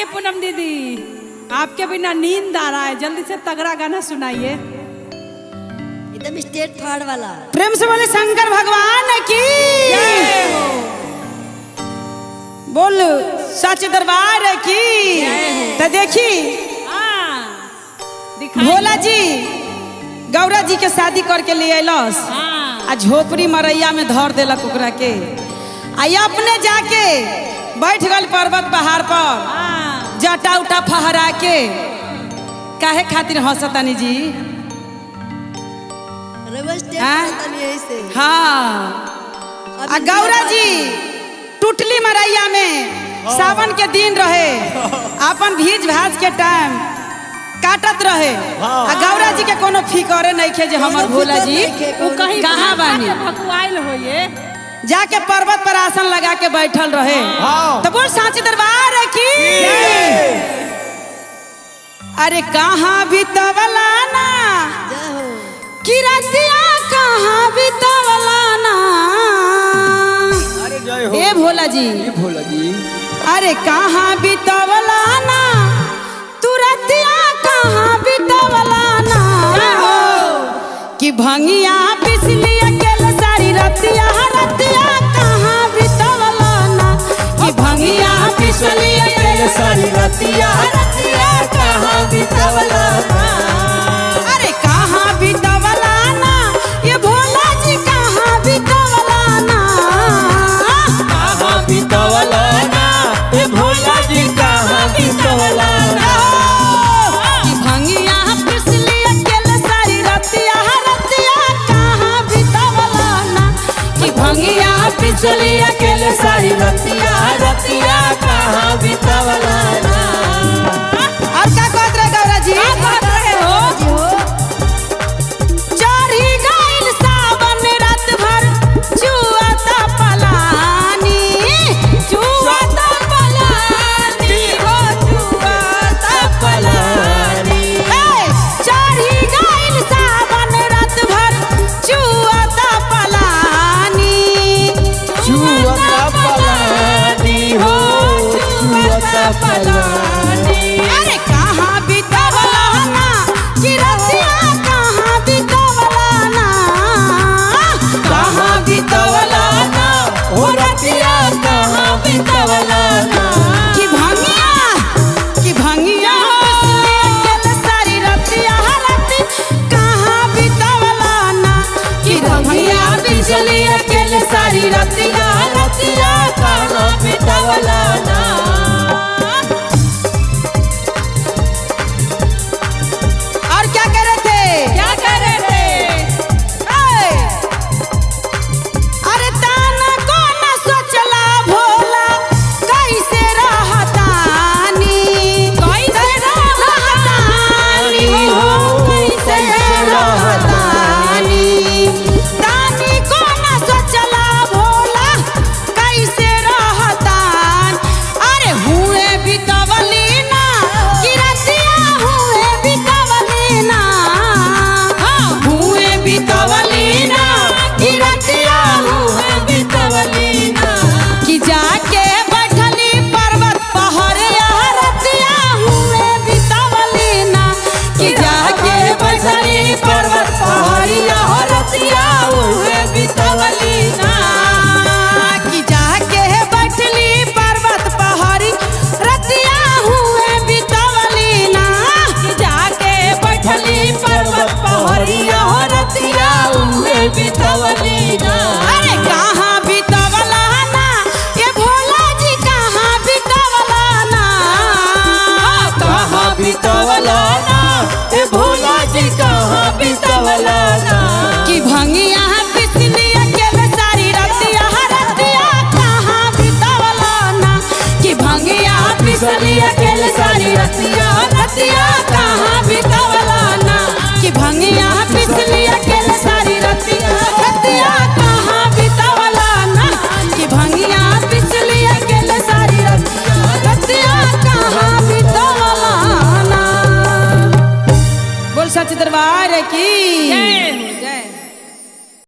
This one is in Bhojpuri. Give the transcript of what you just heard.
आइए पूनम दीदी, आपके बिना नींद आ रहा है, जल्दी से तगड़ा गाना सुनाइए। एकदम स्टेट फाड़ वाला। प्रेम से बोले शंकर भगवान की बोल, सच दरबार की। तो देखी भोला जी गौरा जी के शादी करके ले अलस आ झोपड़ी मरैया में धर दिलक ओकरा के, आ अपने जाके बैठ गल पर्वत पहाड़ पर जटा उटा फहरा के। काहे खातिर हंसतानी जी? हाँ, आ गौरा जी टूटली मरैया में सावन के दिन रहे, अपन भीज भाज के टाइम काटत रहे। आ गौरा जी के कोनो फिकरे नहीं खे जे हमर भोला जी कहाँ बानी। भकुआइल हो ये जाके पर्वत पर आसन लगा के बैठल रहे। तो बोल सांची दरबार की। अरे कहाँ बितवला ना कि रतिया, कहाँ बितवला ना ए भोला जी, भोला जी। अरे कहाँ बितवला ना तू रतिया, कहाँ बितवला ना कि भंगिया पिसली अकेले सारी रतिया, रतिया कहाँ बितवला ना कि भंगिया पिसली अकेले सारी रतिया, रतिया कहाँ बितवला ना। अरे कहाँ बितवला ना ये भोला जी, कहाँ बितवला ना, कहाँ बितवला ना ये भोला जी, कहाँ बितवला ना। कि भंगिया पिसली अकेले सारी रतिया, रतिया कहाँ बितवला ना कि भंगिया पिसली अकेले सारी रतिया, रतिया कहाँ बितवला ना। और क्या कहत रहे गौरा जी? चढ़ी गइल सावन रात भर जुआता पलानी, जुआता पलानी हो, जुआता पलानी। चढ़ी गइल सावन रात भर जुआता पलानी, जुआता पलानी हो, जुआता पलानी। अरे कहाँ बितवला ना कि रतिया, कहाँ बितवला ना, कहाँ बितवला ना हो रतिया, कहाँ बितवला ना। कि भंगिया, कि भंगिया अकेले सारी रतिया, रति कहाँ बितवला ना कि भंगिया बिजली अकेले सारी रतिया, रतिया कहाँ बितवला ना। और क्या कर रहे थे? क्या कर रहे थे? अरे ताना को न सोचला भोला कैसे रहतानी, कैसे रहतानी हो, कैसे रहतानी। तानी को न सोचला भोला कैसे रहतान। अरे हुए बितवली ना कि रतिया, हुए बितवली ना, हुए बितवली ना कि रतिया, हुए बितवली ना। कि जाके बैठली पर्वत पहाड़िया, रतिया हुए बितवली ना कि जाके बैठली पर्वत पहाड़िया, रतिया हुए बितवली ना। कि जाके बैठली पर्वत पहाड़ी, रतिया हुए बितवली ना कि जाके बैठली पर्वत पहाड़िया, रतिया हुए बितवली ना। अरे कहाँ बितवला ना ये भोला जी, कहाँ बितवला ना, कहाँ बितवला ना ये भोला जी, कहाँ बितवला ना। कि भंगिया पिसली अकेले सारी रतिया, रतिया कहाँ बितवला ना कि भंगिया पिसली